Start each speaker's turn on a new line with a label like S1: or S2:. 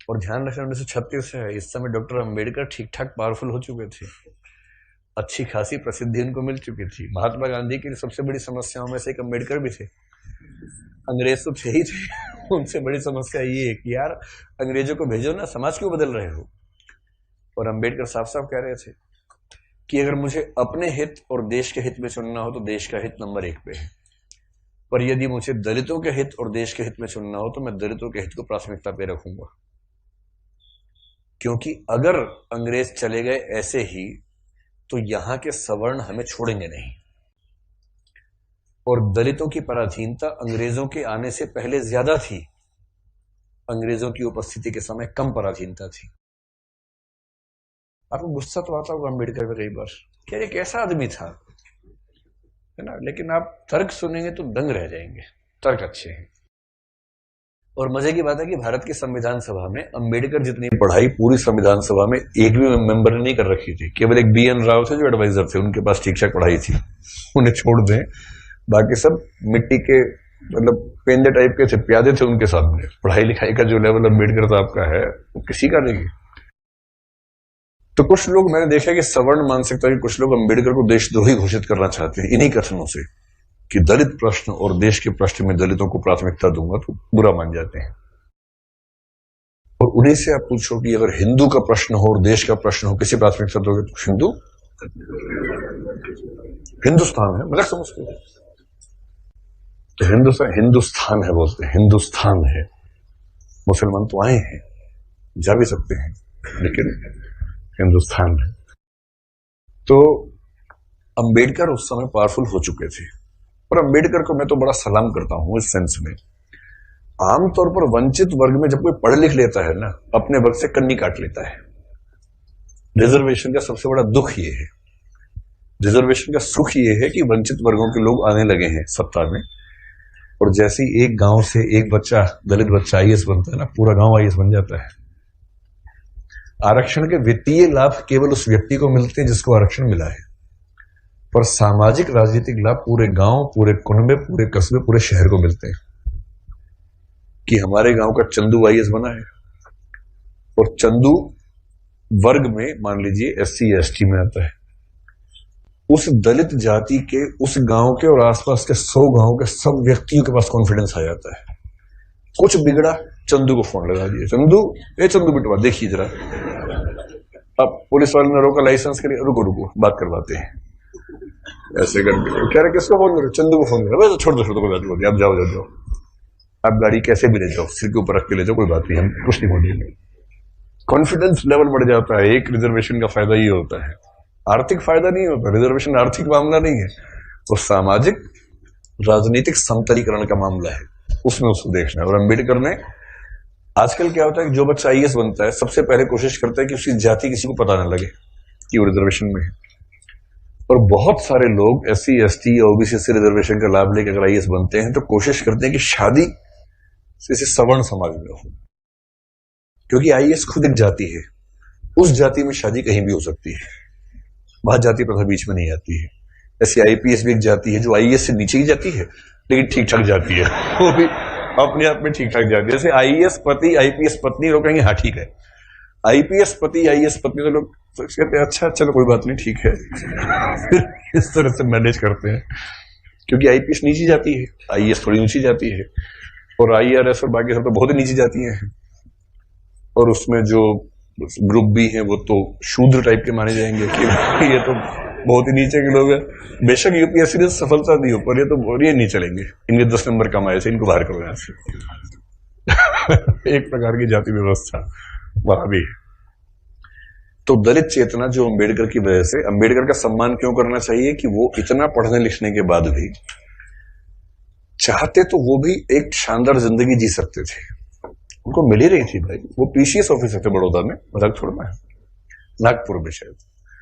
S1: और ध्यान रखना 1936 से है, इस समय डॉक्टर अंबेडकर ठीक ठाक पावरफुल हो चुके थे, अच्छी खासी प्रसिद्धि उनको मिल चुकी थी। महात्मा गांधी की सबसे बड़ी समस्याओं में से एक अंबेडकर भी थे। अंग्रेज तो थे ही थे, उनसे बड़ी समस्या ये है कि यार अंग्रेजों को भेजो ना, समाज क्यों बदल रहे हो। और अंबेडकर साफ साफ कह रहे थे कि अगर मुझे अपने हित और देश के हित में चुनना हो तो देश का हित नंबर 1 पे है, पर यदि मुझे दलितों के हित और देश के हित में चुनना हो तो मैं दलितों के हित को प्राथमिकता पे रखूंगा। क्योंकि अगर अंग्रेज चले गए ऐसे ही तो यहां के सवर्ण हमें छोड़ेंगे नहीं, और दलितों की पराधीनता अंग्रेजों के आने से पहले ज्यादा थी, अंग्रेजों की उपस्थिति के समय कम पराधीनता थी। आपको गुस्सा तो आता होगा अम्बेडकर पे कई बार, क्या ये कैसा आदमी था, है ना, लेकिन आप तर्क सुनेंगे तो दंग रह जाएंगे, तर्क अच्छे हैं। और मजे की बात है कि भारत की संविधान सभा में अंबेडकर जितनी पढ़ाई पूरी संविधान सभा में एक भी मेंबर ने नहीं कर रखी थी। केवल एक BN राव थे जो एडवाइजर थे, उनके पास ठीक ठाक पढ़ाई थी, उन्हें छोड़ दें, बाकी सब मिट्टी के मतलब पेंदे टाइप के थे, प्यादे थे उनके सामने। पढ़ाई लिखाई का जो लेवल अम्बेडकर साहब का है वो किसी का नहीं। तो कुछ लोग मैंने देखा कि सवर्ण मानसिकता के कुछ लोग अम्बेडकर को देशद्रोही घोषित करना चाहते हैं इन्हीं कथनों से कि दलित प्रश्न और देश के प्रश्न में दलितों को प्राथमिकता दूंगा तो बुरा मान जाते हैं। और उन्हीं से आप पूछो कि अगर हिंदू का प्रश्न हो और देश का प्रश्न हो, किसी प्राथमिकता दोगे तो हिंदू, हिंदुस्तान है, मजाक समझते हो तो हिंदुस्तान है बोलते हैं, हिंदुस्तान है। मुसलमान तो आए हैं, जा भी सकते हैं, लेकिन हिंदुस्तान है। तो अंबेडकर उस समय पावरफुल हो चुके थे, और अंबेडकर को मैं तो बड़ा सलाम करता हूं इस सेंस में। आमतौर पर वंचित वर्ग में जब कोई पढ़ लिख लेता है ना, अपने वर्ग से कन्नी काट लेता है। रिजर्वेशन का सबसे बड़ा दुख ये है, रिजर्वेशन का सुख ये है कि वंचित वर्गों के लोग आने लगे हैं सत्ता में, और जैसे ही एक गांव से एक बच्चा, दलित बच्चा IAS बनता है ना, पूरा गांव IAS बन जाता है। आरक्षण के वित्तीय लाभ केवल उस व्यक्ति को मिलते हैं जिसको आरक्षण मिला है, पर सामाजिक राजनीतिक लाभ पूरे गांव, पूरे कुनबे, पूरे कस्बे, पूरे शहर को मिलते हैं। कि हमारे गांव का चंदू IAS बना है, और चंदू वर्ग में मान लीजिए SC ST में आता है, उस दलित जाति के उस गांव के और आसपास के 100 गांव के सब व्यक्तियों के पास कॉन्फिडेंस आ जाता है। कुछ बिगड़ा, चंदू को फोन लगा दिया, चंदू बिटवा देखिए जरा। अब पुलिस वाले ने रोका लाइसेंस के लिए, रुको बात करवाते हैं, ऐसे करके कह रहे किसको फोन करो, चंदू को फोन करो, छोड़ दो कोई बात नहीं, आप जाओ आप गाड़ी कैसे भी ले जाओ, सिर के ऊपर रख के ले जाओ, कोई बात नहीं, हम कुछ नहीं बोलेंगे। कॉन्फिडेंस लेवल बढ़ जाता है। एक रिजर्वेशन का फायदा ये होता है, आर्थिक फायदा नहीं होता, रिजर्वेशन आर्थिक मामला नहीं है, वो सामाजिक राजनीतिक समतलीकरण का मामला है, उसमें उसको देखना है। और अम्बेडकर ने, आजकल क्या होता है कि जो बच्चा IAS बनता है सबसे पहले कोशिश करता है कि उसकी जाति किसी को पता ना लगे कि वो रिजर्वेशन में है, और बहुत सारे लोग SC ST OBC से रिजर्वेशन का लाभ लेकर अगर IAS बनते हैं तो कोशिश करते हैं कि शादी किसी सवर्ण समाज में हो, क्योंकि IAS खुद एक जाति है, उस जाति में शादी कहीं भी हो सकती है, वहां जाति प्रथा बीच में नहीं आती है। ऐसे IPS भी एक जाति है जो IAS से नीचे ही जाती है, लेकिन ठीक ठाक जाती है, वो भी अपने आप में ठीक ठाक जाती है। जैसे IAS पति IPS पत्नी, लोग कहेंगे हाँ ठीक है, IPS पति IAS पत्नी, तो लोग कहते हैं अच्छा चलो कोई बात नहीं ठीक है इस तरह से मैनेज करते हैं, क्योंकि IPS नीची जाती है, IAS थोड़ी ऊंची जाती है, और IRS और बाकी सब तो बहुत ही नीची जाती हैं, और उसमें जो ग्रुप भी हैं वो तो शूद्र टाइप के माने जाएंगे कि ये तो बहुत ही नीचे के लोग हैं। बेशक UPSC ने सफलता दी हो, पर ये तो ये नहीं चलेंगे, इनके 10 नंबर कम आए थे, इनको बाहर करो यहाँ से एक प्रकार की जाति व्यवस्था वहां भी है। तो दलित चेतना जो अम्बेडकर की वजह से, अम्बेडकर का सम्मान क्यों करना चाहिए कि वो इतना पढ़ने लिखने के बाद भी चाहते तो वो भी एक शानदार जिंदगी जी सकते थे, उनको मिल ही रही थी भाई। वो PCS ऑफिसर थे बड़ौदा में, मजाक छोड़ना है, नागपुर में शायद,